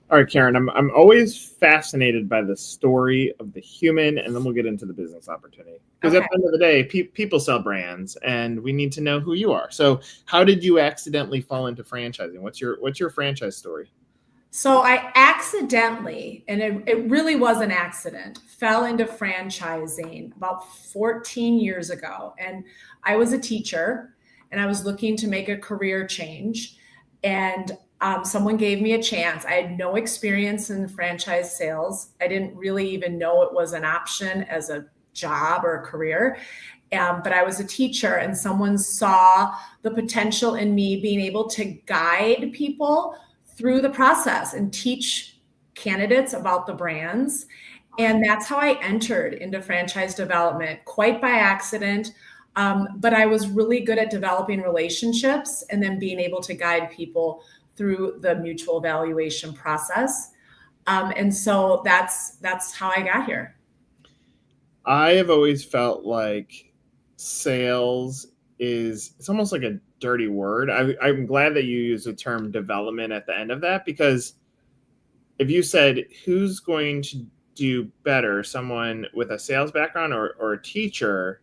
All right, Karen, I'm always fascinated by the story of the human, and then we'll get into the business opportunity. Because at the end of the day, people sell brands, and we need to know who you are. So, how did you accidentally fall into franchising? What's your franchise story? So I accidentally, and it really was an accident, fell into franchising about 14 years ago. And I was a teacher and I was looking to make a career change. And someone gave me a chance. I had no experience in franchise sales. I didn't really even know it was an option as a job or a career. But I was a teacher and someone saw the potential in me being able to guide people through the process and teach candidates about the brands. And that's how I entered into franchise development, quite by accident. But I was really good at developing relationships and then being able to guide people through the mutual valuation process. And so that's how I got here. I have always felt like sales it's almost like a dirty word. I'm glad that you use the term development at the end of that, because if you said who's going to do better, someone with a sales background or a teacher,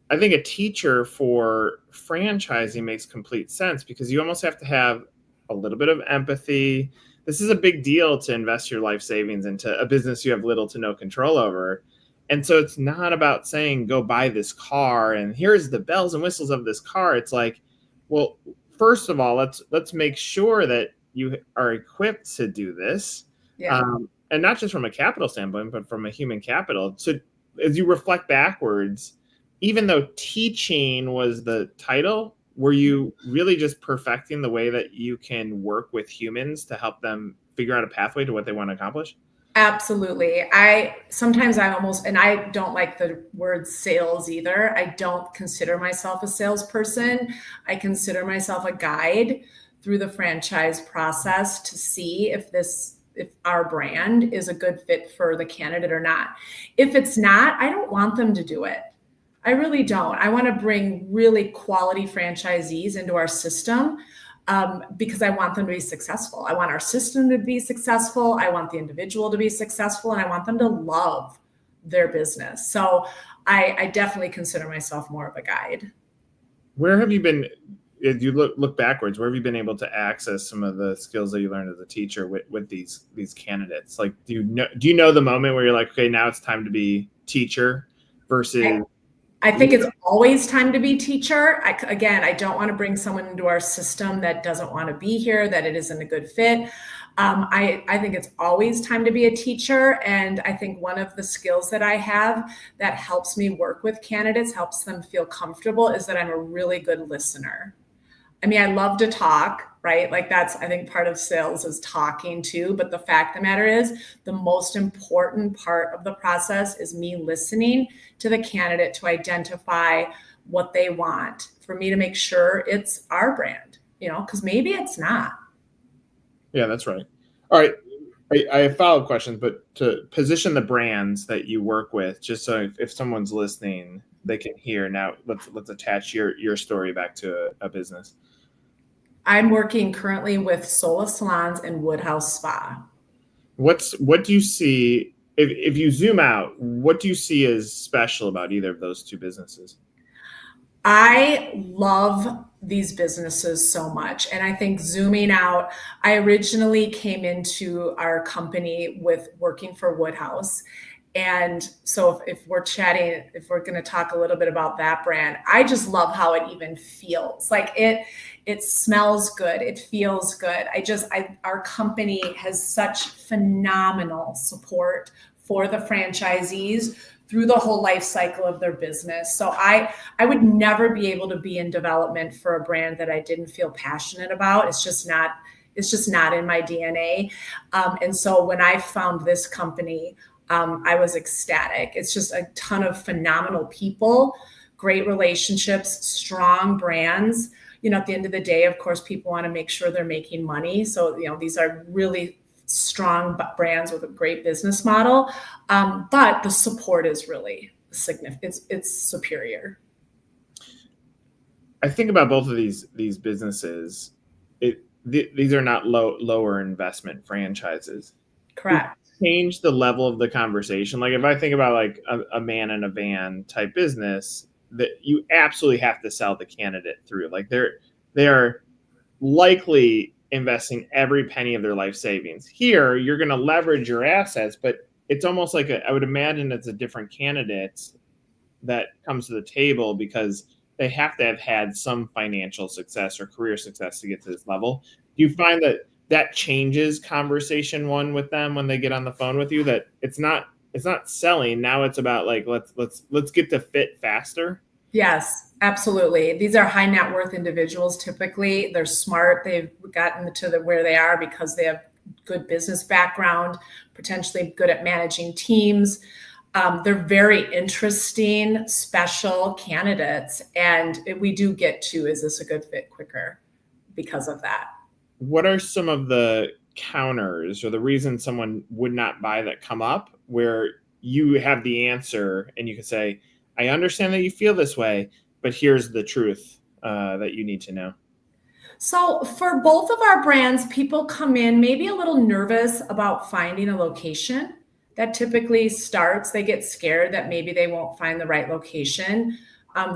I think a teacher for franchising makes complete sense, because you almost have to have a little bit of empathy. This is a big deal to invest your life savings into a business you have little to no control over. And so it's not about saying, go buy this car and here's the bells and whistles of this car. It's like, well, first of all, let's make sure that you are equipped to do this. Yeah. And not just from a capital standpoint, but from a human capital. So as you reflect backwards, even though teaching was the title, were you really just perfecting the way that you can work with humans to help them figure out a pathway to what they want to accomplish? Absolutely. I don't like the word sales either. I don't consider myself a salesperson. I consider myself a guide through the franchise process to see if our brand is a good fit for the candidate or not. If it's not, I don't want them to do it. I really don't. I want to bring really quality franchisees into our system because I want them to be successful. I want our system to be successful. I want the individual to be successful, and I want them to love their business. So I definitely consider myself more of a guide. Where have you been, if you look backwards, where have you been able to access some of the skills that you learned as a teacher with these candidates? Like, do you know the moment where you're like, okay, now it's time to be teacher versus... I think it's always time to be teacher. I don't want to bring someone into our system that doesn't want to be here, that it isn't a good fit. I think it's always time to be a teacher. And I think one of the skills that I have that helps me work with candidates, helps them feel comfortable, is that I'm a really good listener. I mean, I love to talk, right? Like that's, I think part of sales is talking too. But the fact of the matter is, the most important part of the process is me listening to the candidate to identify what they want, for me to make sure it's our brand, because maybe it's not. Yeah, that's right. All right. I have follow-up questions, but to position the brands that you work with, just so if someone's listening, they can hear. Now, let's attach your story back to a business. I'm working currently with Sola Salons and Woodhouse Spa. What do you see, if you zoom out, what do you see as special about either of those two businesses? I love these businesses so much. And I think zooming out, I originally came into our company with working for Woodhouse. And so if we're chatting, if we're going to talk a little bit about that brand, I just love how it even feels. Like it smells good. It feels good. Our company has such phenomenal support for the franchisees through the whole life cycle of their business. So I would never be able to be in development for a brand that I didn't feel passionate about. It's just not in my DNA. And so when I found this company, I was ecstatic. It's just a ton of phenomenal people, great relationships, strong brands. At the end of the day, of course, people want to make sure they're making money. So, these are really strong brands with a great business model. But the support is really significant. It's superior. I think about both of these businesses. these are not lower investment franchises. Correct. Change the level of the conversation. Like if I think about like a man in a van type business, that you absolutely have to sell the candidate through. Like they are likely investing every penny of their life savings. Here, you're going to leverage your assets, but it's almost like I would imagine it's a different candidate that comes to the table because they have to have had some financial success or career success to get to this level. Do you find that changes conversation one with them when they get on the phone with you, that it's not selling, now it's about like let's get to fit faster? Yes, absolutely. These are high net worth individuals. Typically, they're smart. They've gotten to where they are because they have good business background, potentially good at managing teams. They're very interesting, special candidates, and we do get to, is this a good fit quicker because of that? What are some of the counters or the reasons someone would not buy that come up where you have the answer and you can say, I understand that you feel this way, but here's the truth that you need to know? So for both of our brands, people come in maybe a little nervous about finding a location. That typically starts, they get scared that maybe they won't find the right location.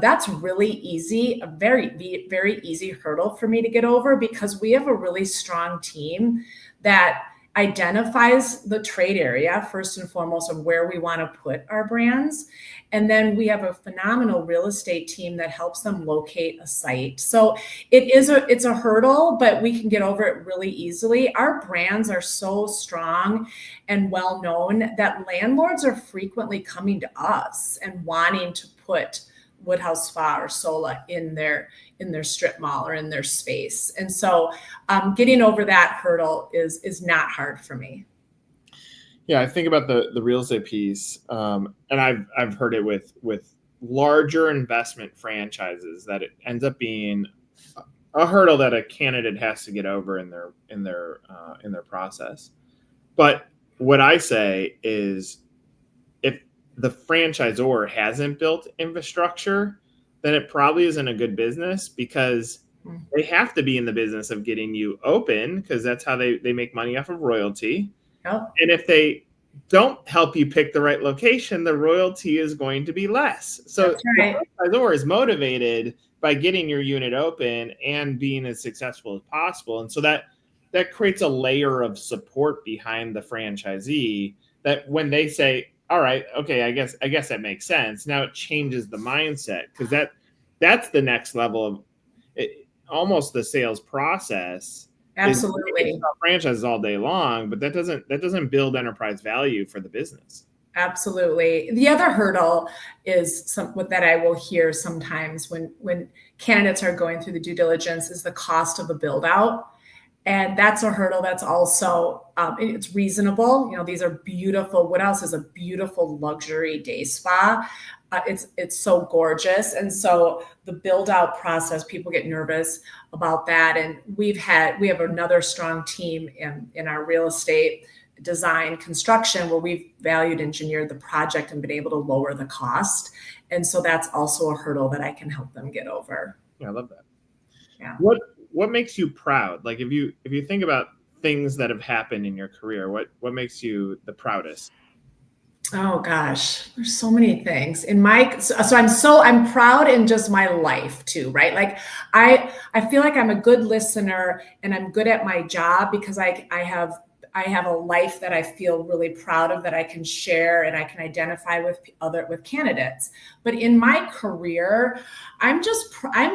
That's really easy, a very, very easy hurdle for me to get over, because we have a really strong team that identifies the trade area first and foremost of where we want to put our brands. And then we have a phenomenal real estate team that helps them locate a site. So it's a hurdle, but we can get over it really easily. Our brands are so strong and well known that landlords are frequently coming to us and wanting to put Woodhouse Spa or Sola in their strip mall or in their space. And so getting over that hurdle is not hard for me. Yeah, I think about the real estate piece, and I've heard it with larger investment franchises, that it ends up being a hurdle that a candidate has to get over in their process. But what I say is, if the franchisor hasn't built infrastructure, then it probably isn't a good business, because they have to be in the business of getting you open, because that's how they make money off of royalty. Yep. And if they don't help you pick the right location, the royalty is going to be less. So That's right. the franchisor is motivated by getting your unit open and being as successful as possible. And so that creates a layer of support behind the franchisee, that when they say, all right, okay, I guess that makes sense, now it changes the mindset, because that's the next level of it, almost the sales process. Absolutely. Franchises all day long, but that doesn't build enterprise value for the business. Absolutely. The other hurdle is what that I will hear sometimes when candidates are going through the due diligence, is the cost of a build out. And that's a hurdle that's also, it's reasonable. You know, these are beautiful. Woodhouse is a beautiful luxury day spa. It's so gorgeous. And so the build out process, people get nervous about that. And we have another strong team in our real estate design construction, where we've valued engineered the project and been able to lower the cost. And so that's also a hurdle that I can help them get over. Yeah, I love that. Yeah. What makes you proud? Like if you think about things that have happened in your career, what makes you the proudest? Oh gosh, there's so many things I'm proud in just my life too, right? Like I feel like I'm a good listener and I'm good at my job, because I have a life that I feel really proud of, that I can share and I can identify with candidates. But in my career, I'm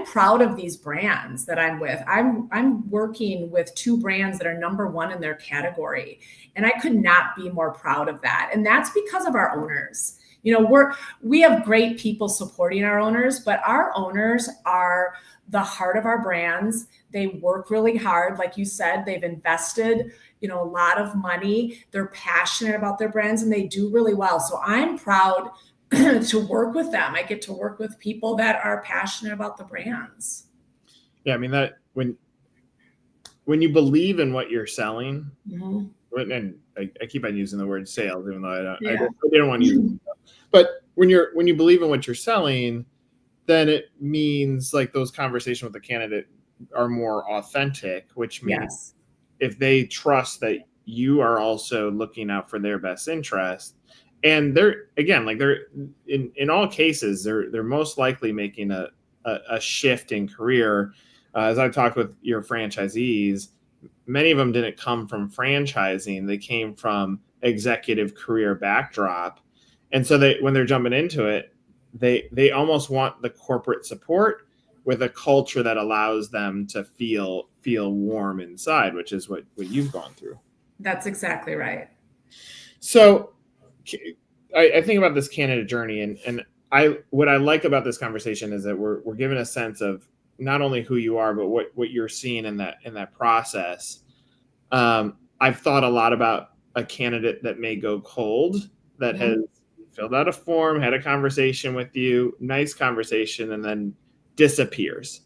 proud of these brands that I'm with. I'm working with two brands that are number one in their category, and I could not be more proud of that. And that's because of our owners. You know, we have great people supporting our owners, but our owners are the heart of our brands. They work really hard. Like you said, they've invested, a lot of money. They're passionate about their brands and they do really well. So I'm proud to work with them. I get to work with people that are passionate about the brands. Yeah. I mean, that when you believe in what you're selling, Mm-hmm. and I keep on using the word sales, even though Yeah. I didn't want to use it. But when you believe in what you're selling, then it means like those conversations with the candidate are more authentic, which means Yes. if they trust that you are also looking out for their best interest, and they're again, like they're in all cases, they're most likely making a shift in career. As I've talked with your franchisees, many of them didn't come from franchising; they came from executive career backdrop, and so they when they're jumping into it, they almost want the corporate support with a culture that allows them to feel warm inside, which is what you've gone through. That's exactly right. So I think about this candidate journey, and what I like about this conversation is that we're given a sense of not only who you are, but what you're seeing in that process. I've thought a lot about a candidate that may go cold, that has filled out a form, had a conversation with you, nice conversation, and then disappears.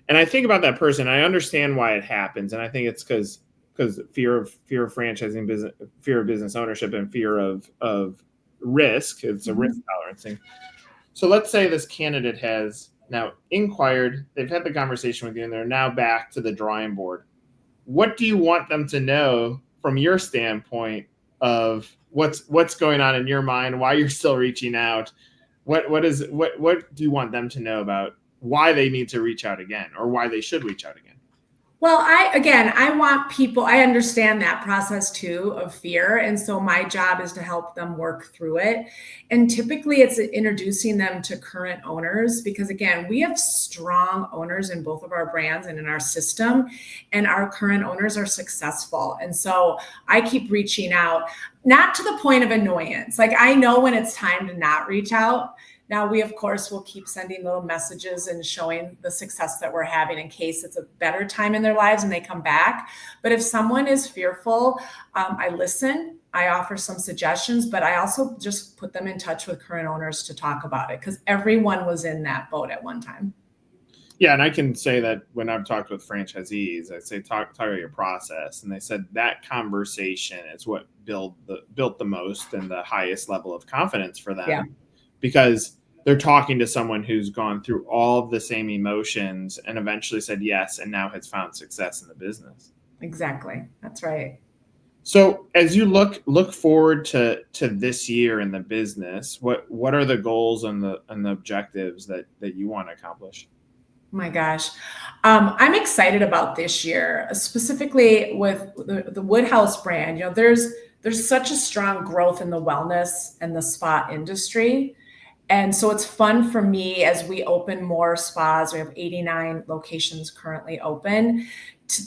And I think about that person. I understand why it happens, and I think it's because fear of franchising business, fear of business ownership, and fear of risk. It's a risk tolerancing. So let's say this candidate has now inquired, they've had the conversation with you, and they're now back to the drawing board. What do you want them to know from your standpoint of what's going on in your mind, why you're still reaching out? What do you want them to know about why they need to reach out again, or why they should reach out again? Well, I want people, I understand that process too of fear. And so my job is to help them work through it. And typically it's introducing them to current owners, because again, we have strong owners in both of our brands and in our system, and our current owners are successful. And so I keep reaching out, not to the point of annoyance. Like I know when it's time to not reach out. Now, we, of course, will keep sending little messages and showing the success that we're having in case it's a better time in their lives and they come back. But if someone is fearful, I listen, I offer some suggestions, but I also just put them in touch with current owners to talk about it, because everyone was in that boat at one time. Yeah, and I can say that when I've talked with franchisees, I say talk about your process, and they said that conversation is what built the most and the highest level of confidence for them. Yeah. Because they're talking to someone who's gone through all of the same emotions and eventually said yes, and now has found success in the business. Exactly. That's right. So as you look forward to this year in the business, what are the goals and the objectives that you want to accomplish? My gosh. I'm excited about this year, specifically with the Woodhouse brand. You know, there's such a strong growth in the wellness and the spa industry. And so it's fun for me as we open more spas. We have 89 locations currently open.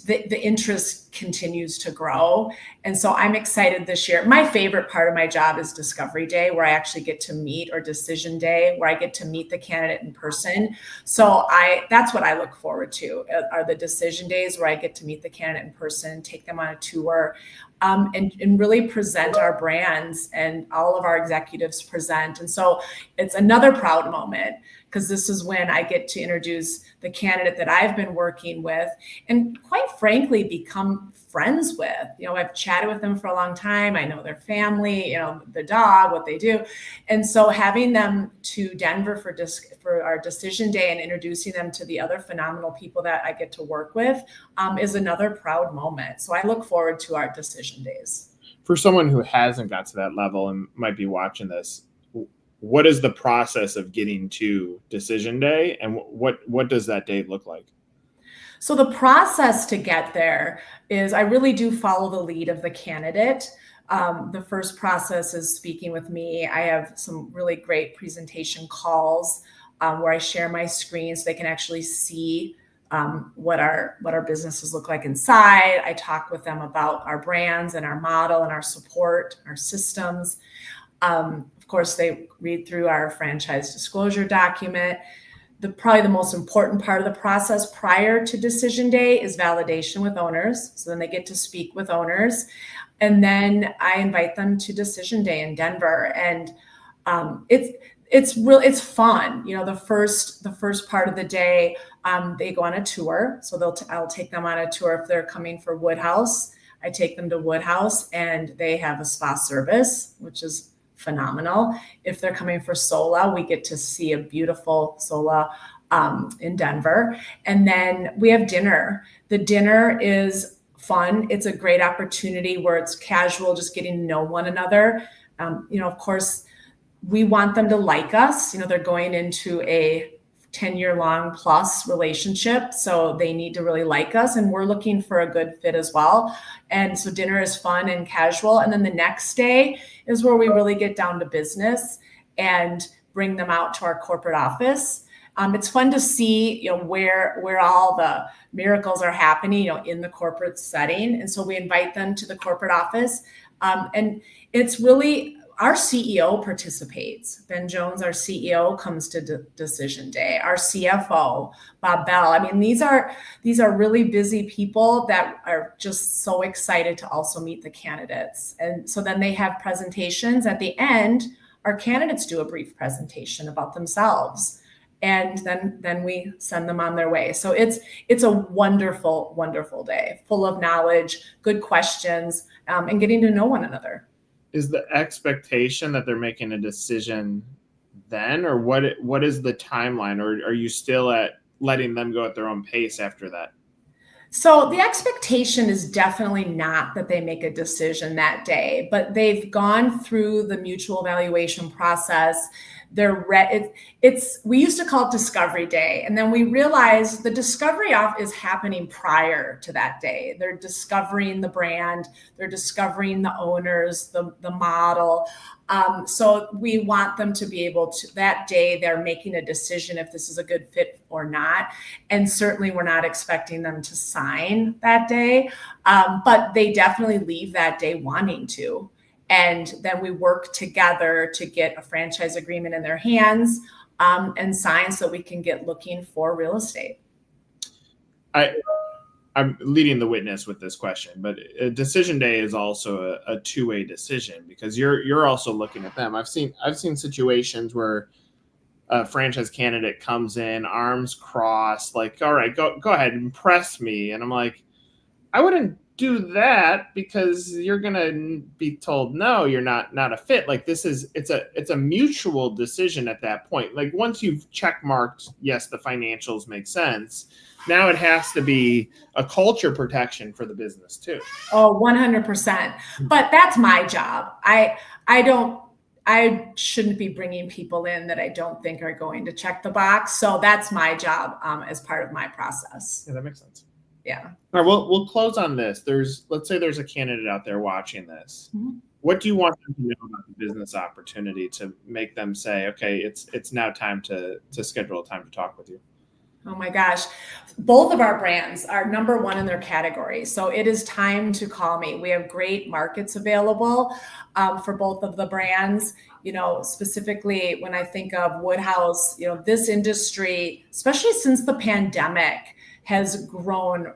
The interest continues to grow. And so I'm excited this year. My favorite part of my job is Discovery Day, where I actually get to meet, or Decision Day, where I get to meet the candidate in person. So that's what I look forward to, are the decision days where I get to meet the candidate in person, take them on a tour, and really present our brands, and all of our executives present. And so it's another proud moment, because this is when I get to introduce the candidate that I've been working with and quite frankly become friends with. You know, I've chatted with them for a long time. I know their family, you know, the dog, what they do. And so having them to Denver for our decision day and introducing them to the other phenomenal people that I get to work with is another proud moment. So I look forward to our decision days. For someone who hasn't got to that level and might be watching this, what is the process of getting to decision day, and what does that day look like? So the process to get there is I really do follow the lead of the candidate. The first process is speaking with me. I have some really great presentation calls where I share my screen so they can actually see what our businesses look like inside. I talk with them about our brands and our model and our support, our systems. Of course, they read through our franchise disclosure document. Probably the most important part of the process prior to decision day is validation with owners. So then they get to speak with owners. And then I invite them to decision day in Denver. And it's fun. You know, the first part of the day, they go on a tour. So I'll take them on a tour if they're coming for Woodhouse. I take them to Woodhouse, and they have a spa service, which is phenomenal. If they're coming for Sola, we get to see a beautiful Sola in Denver. And then we have dinner. The dinner is fun. It's a great opportunity where it's casual, just getting to know one another. Of course, we want them to like us. They're going into a 10-year long plus relationship, so they need to really like us, and we're looking for a good fit as well. And so dinner is fun and casual, and then the next day is where we really get down to business and bring them out to our corporate office. It's fun to see where all the miracles are happening in the corporate setting, and so we invite them to the corporate office, and it's really our CEO participates. Ben Jones, our CEO, comes to decision day. Our CFO, Bob Bell. I mean, these are really busy people that are just so excited to also meet the candidates. And so then they have presentations at the end. Our candidates do a brief presentation about themselves, and then we send them on their way. So it's a wonderful, wonderful day, full of knowledge, good questions, and getting to know one another. Is the expectation that they're making a decision then, or what is the timeline, or are you still at letting them go at their own pace after that? So the expectation is definitely not that they make a decision that day, but they've gone through the mutual evaluation process. We used to call it discovery day, and then we realized the discovery is happening prior to that day. They're discovering the brand, they're discovering the owners, the model. So we want them to be able to, that day, they're making a decision if this is a good fit or not. And certainly we're not expecting them to sign that day, but they definitely leave that day wanting to. And then we work together to get a franchise agreement in their hands and sign so we can get looking for real estate. I'm leading the witness with this question, but a decision day is also a two-way decision, because you're also looking at them. I've seen situations where a franchise candidate comes in, arms crossed, like, all right, go ahead, impress me. And I'm like, I wouldn't do that, because you're gonna be told no, you're not a fit. Like, it's a mutual decision at that point. Like, once you've check marked, yes, the financials make sense, now it has to be a culture protection for the business too. Oh, 100%. But that's my job. I shouldn't be bringing people in that I don't think are going to check the box. So that's my job as part of my process. Yeah, that makes sense. Yeah. All right, we'll close on this. Let's say there's a candidate out there watching this. Mm-hmm. What do you want them to know about the business opportunity to make them say, okay, it's now time to schedule a time to talk with you? Oh my gosh. Both of our brands are number one in their category. So it is time to call me. We have great markets available for both of the brands. Specifically when I think of Woodhouse, this industry, especially since the pandemic, has grown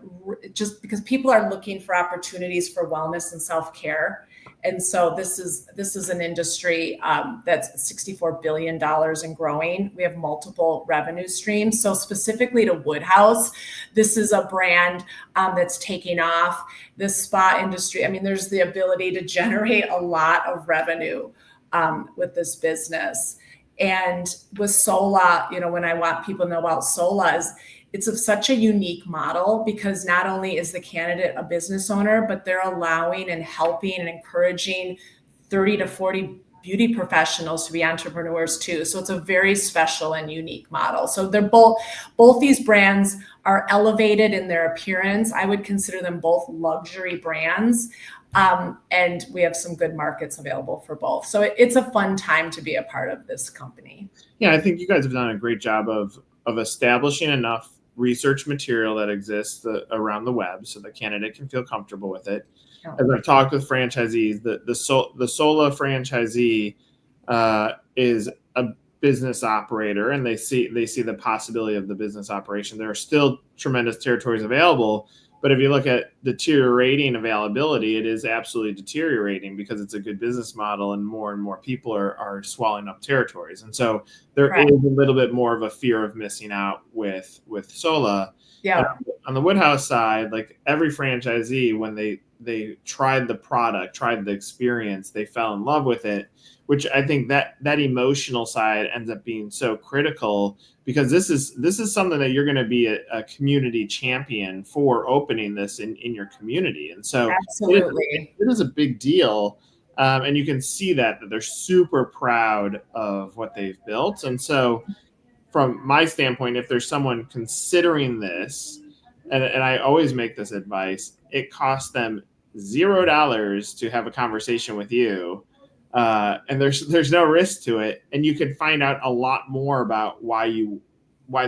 just because people are looking for opportunities for wellness and self-care. And so this is an industry that's $64 billion and growing. We have multiple revenue streams. So specifically to Woodhouse, this is a brand that's taking off. The spa industry, I mean, there's the ability to generate a lot of revenue with this business. And with Sola, when I want people to know about Sola, it's such a unique model, because not only is the candidate a business owner, but they're allowing and helping and encouraging 30 to 40 beauty professionals to be entrepreneurs too. So it's a very special and unique model. So they're both these brands are elevated in their appearance. I would consider them both luxury brands. And we have some good markets available for both. So it's a fun time to be a part of this company. Yeah, I think you guys have done a great job of establishing enough research material that exists around the web so the candidate can feel comfortable with it. Yeah. As I've talked with franchisees, the Sola franchisee is a business operator, and they see the possibility of the business operation. There are still tremendous territories available, but if you look at deteriorating availability, it is absolutely deteriorating, because it's a good business model and more people are swallowing up territories. And so there Right. is a little bit more of a fear of missing out with Sola. Yeah. On the Woodhouse side, like, every franchisee, when they tried the product, tried the experience, they fell in love with it, which I think that emotional side ends up being so critical, because this is something that you're going to be a community champion for, opening this in your community. And so Absolutely. it is a big deal. And you can see that they're super proud of what they've built. And so from my standpoint, if there's someone considering this, and I always make this advice, it costs them $0 to have a conversation with you. And there's no risk to it. And you can find out a lot more about why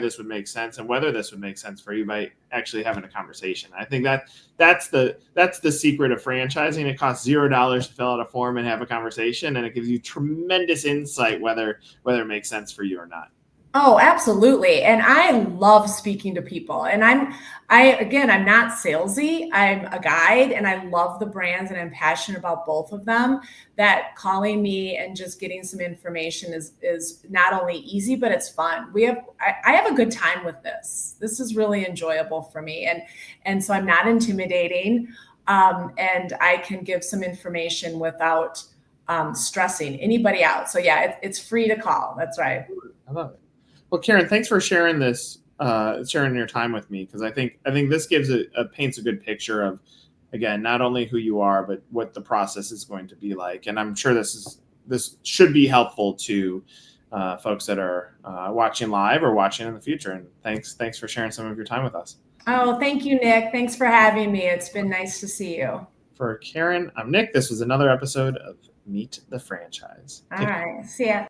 this would make sense and whether this would make sense for you by actually having a conversation. I think that's the secret of franchising. It costs $0 to fill out a form and have a conversation, and it gives you tremendous insight whether it makes sense for you or not. Oh, absolutely. And I love speaking to people. And I'm not salesy. I'm a guide, and I love the brands, and I'm passionate about both of them. That calling me and just getting some information is not only easy, but it's fun. I have a good time with this. This is really enjoyable for me. And so I'm not intimidating. And I can give some information without stressing anybody out. So yeah, it's free to call. That's right. I love it. Well, Karen, thanks for sharing this, sharing your time with me, because I think this paints a good picture of, again, not only who you are, but what the process is going to be like. And I'm sure this should be helpful to folks that are watching live or watching in the future. And thanks for sharing some of your time with us. Oh, thank you, Nick. Thanks for having me. It's been nice to see you. For Karen, I'm Nick. This was another episode of Meet the Franchise. All right. See ya.